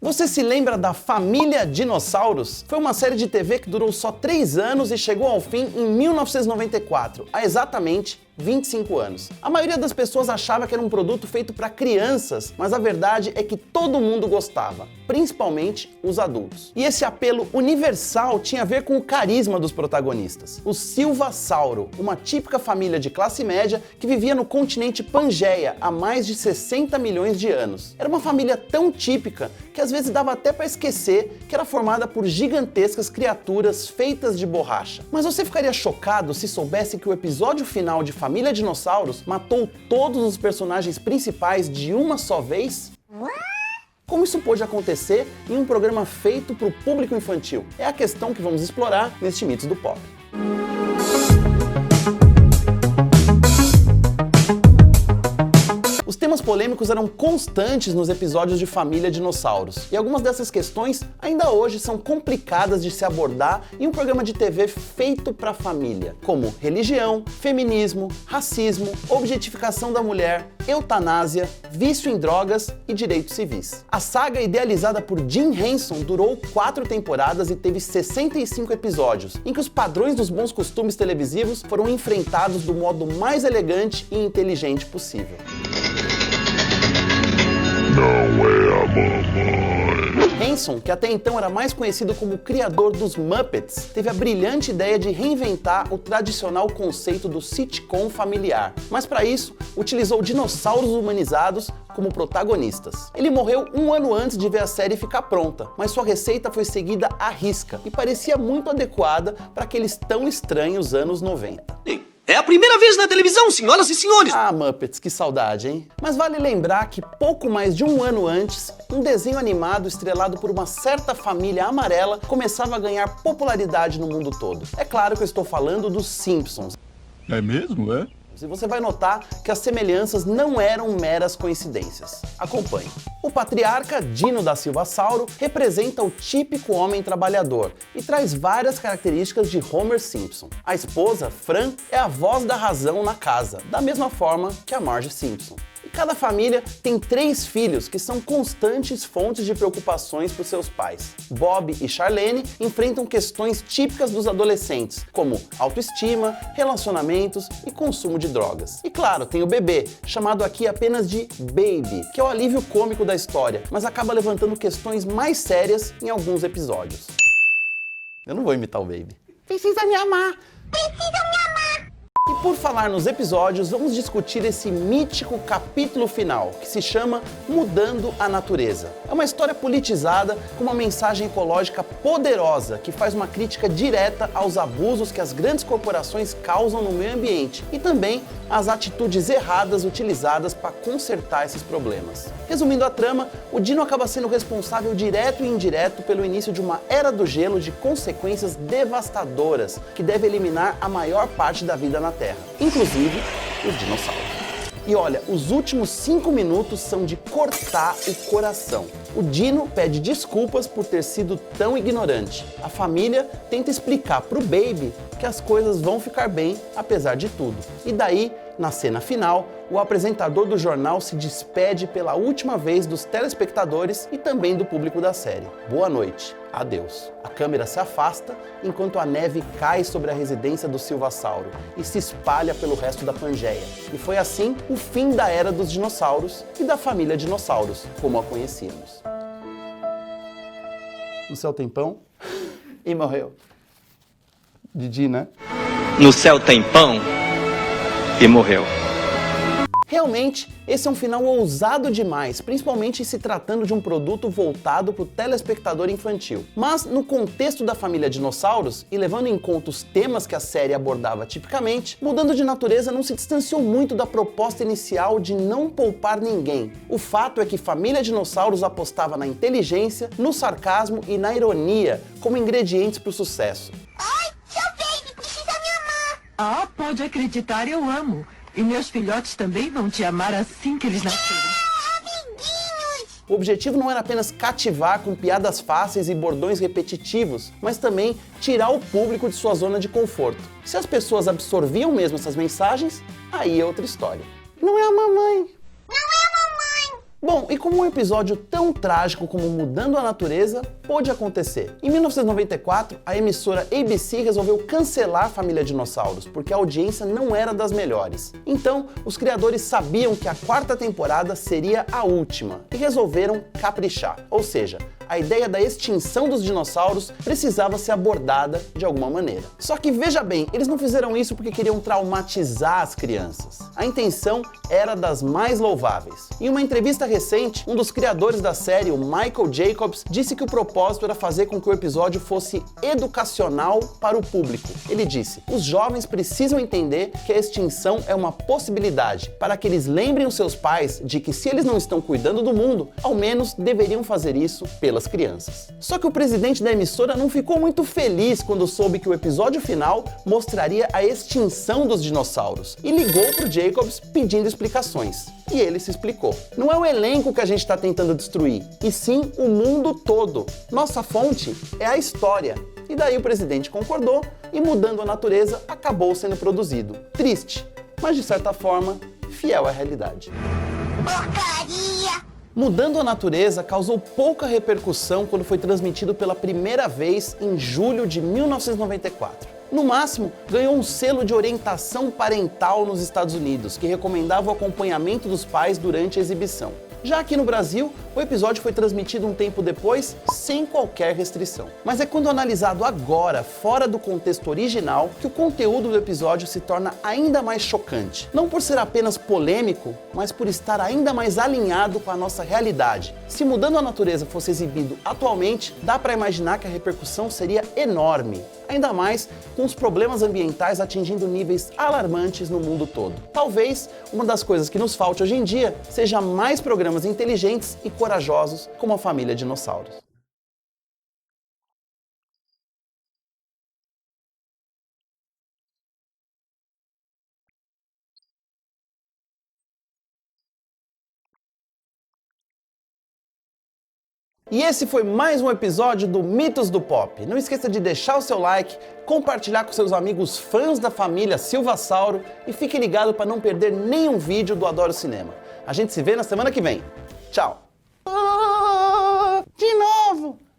Você se lembra da Família Dinossauros? Foi uma série de TV que durou só 3 anos e chegou ao fim em 1994, há exatamente 25 anos. A maioria das pessoas achava que era um produto feito para crianças, mas a verdade é que todo mundo gostava, principalmente os adultos. E esse apelo universal tinha a ver com o carisma dos protagonistas. O Silvasauro, uma típica família de classe média que vivia no continente Pangeia há mais de 60 milhões de anos. Era uma família tão típica que às vezes dava até para esquecer que era formada por gigantescas criaturas feitas de borracha. Mas você ficaria chocado se soubesse que o episódio final de Família Dinossauros matou todos os personagens principais de uma só vez? Como isso pôde acontecer em um programa feito para o público infantil? É a questão que vamos explorar neste Mitos do Pop. Os temas polêmicos eram constantes nos episódios de Família Dinossauros, e algumas dessas questões ainda hoje são complicadas de se abordar em um programa de TV feito para a família, como religião, feminismo, racismo, objetificação da mulher, eutanásia, vício em drogas e direitos civis. A saga, idealizada por Jim Henson, durou 4 temporadas e teve 65 episódios, em que os padrões dos bons costumes televisivos foram enfrentados do modo mais elegante e inteligente possível. Não é a mamãe. Henson, que até então era mais conhecido como criador dos Muppets, teve a brilhante ideia de reinventar o tradicional conceito do sitcom familiar, mas para isso utilizou dinossauros humanizados como protagonistas. Ele morreu 1 ano antes de ver a série ficar pronta, mas sua receita foi seguida à risca e parecia muito adequada para aqueles tão estranhos anos 90. É a primeira vez na televisão, senhoras e senhores! Ah, Muppets, que saudade, hein? Mas vale lembrar que pouco mais de 1 ano antes, um desenho animado estrelado por uma certa família amarela começava a ganhar popularidade no mundo todo. É claro que eu estou falando dos Simpsons. É mesmo, é? E você vai notar que as semelhanças não eram meras coincidências. Acompanhe. O patriarca Dino da Silvasauro representa o típico homem trabalhador e traz várias características de Homer Simpson. A esposa, Fran, é a voz da razão na casa, da mesma forma que a Marge Simpson. E cada família tem 3 filhos que são constantes fontes de preocupações para os seus pais. Bob e Charlene enfrentam questões típicas dos adolescentes, como autoestima, relacionamentos e consumo de drogas. E claro, tem o bebê, chamado aqui apenas de Baby, que é o alívio cômico da história, mas acaba levantando questões mais sérias em alguns episódios. Eu não vou imitar o Baby. Precisa me amar! Precisa me amar! E por falar nos episódios, vamos discutir esse mítico capítulo final, que se chama Mudando a Natureza. É uma história politizada com uma mensagem ecológica poderosa, que faz uma crítica direta aos abusos que as grandes corporações causam no meio ambiente e também às atitudes erradas utilizadas para consertar esses problemas. Resumindo a trama, o Dino acaba sendo responsável direto e indireto pelo início de uma era do gelo de consequências devastadoras, que deve eliminar a maior parte da vida na Terra, inclusive os dinossauros. E olha, os últimos 5 minutos são de cortar o coração. O Dino pede desculpas por ter sido tão ignorante. A família tenta explicar pro Baby que as coisas vão ficar bem apesar de tudo. E daí, na cena final, o apresentador do jornal se despede pela última vez dos telespectadores e também do público da série. Boa noite. Adeus. A câmera se afasta enquanto a neve cai sobre a residência do Silvasauro e se espalha pelo resto da Pangeia. E foi assim o fim da era dos dinossauros e da família Dinossauros, como a conhecíamos. No céu tem pão e morreu. Didi, né? No céu tem pão e morreu. Realmente, esse é um final ousado demais, principalmente se tratando de um produto voltado para o telespectador infantil. Mas, no contexto da família Dinossauros, e levando em conta os temas que a série abordava tipicamente, Mudando de Natureza não se distanciou muito da proposta inicial de não poupar ninguém. O fato é que Família Dinossauros apostava na inteligência, no sarcasmo e na ironia como ingredientes para o sucesso. Ai, seu Baby, precisa me amar! Ah, pode acreditar, eu amo. E meus filhotes também vão te amar assim que eles nascerem. Amiguinhos! O objetivo não era apenas cativar com piadas fáceis e bordões repetitivos, mas também tirar o público de sua zona de conforto. Se as pessoas absorviam mesmo essas mensagens, aí é outra história. Não é a mamãe. Não é a mamãe! Bom, e como um episódio tão trágico como Mudando a Natureza pôde acontecer? Em 1994, a emissora ABC resolveu cancelar a Família Dinossauros, porque a audiência não era das melhores. Então, os criadores sabiam que a 4ª temporada seria a última e resolveram caprichar, ou seja, a ideia da extinção dos dinossauros precisava ser abordada de alguma maneira. Só que veja bem, eles não fizeram isso porque queriam traumatizar as crianças. A intenção era das mais louváveis. Em uma entrevista recente, um dos criadores da série, o Michael Jacobs, disse que o propósito era fazer com que o episódio fosse educacional para o público. Ele disse: os jovens precisam entender que a extinção é uma possibilidade, para que eles lembrem os seus pais de que se eles não estão cuidando do mundo, ao menos deveriam fazer isso pelas crianças. Só que o presidente da emissora não ficou muito feliz quando soube que o episódio final mostraria a extinção dos dinossauros e ligou pro Jacobs pedindo explicações. E ele se explicou. Não é o elenco que a gente está tentando destruir, e sim o mundo todo. Nossa fonte é a história. E daí o presidente concordou e Mudando a Natureza acabou sendo produzido. Triste, mas de certa forma fiel à realidade. Porcaria! Mudando a Natureza causou pouca repercussão quando foi transmitido pela primeira vez em julho de 1994. No máximo, ganhou um selo de orientação parental nos Estados Unidos, que recomendava o acompanhamento dos pais durante a exibição. Já aqui no Brasil, o episódio foi transmitido um tempo depois, sem qualquer restrição. Mas é quando analisado agora, fora do contexto original, que o conteúdo do episódio se torna ainda mais chocante. Não por ser apenas polêmico, mas por estar ainda mais alinhado com a nossa realidade. Se Mudando a Natureza fosse exibido atualmente, dá para imaginar que a repercussão seria enorme. Ainda mais com os problemas ambientais atingindo níveis alarmantes no mundo todo. Talvez uma das coisas que nos falte hoje em dia seja mais programas inteligentes e corajosos como a Família Dinossauros. E esse foi mais um episódio do Mitos do Pop. Não esqueça de deixar o seu like, compartilhar com seus amigos fãs da família Silvasauro e fique ligado para não perder nenhum vídeo do Adoro Cinema. A gente se vê na semana que vem. Tchau! De novo!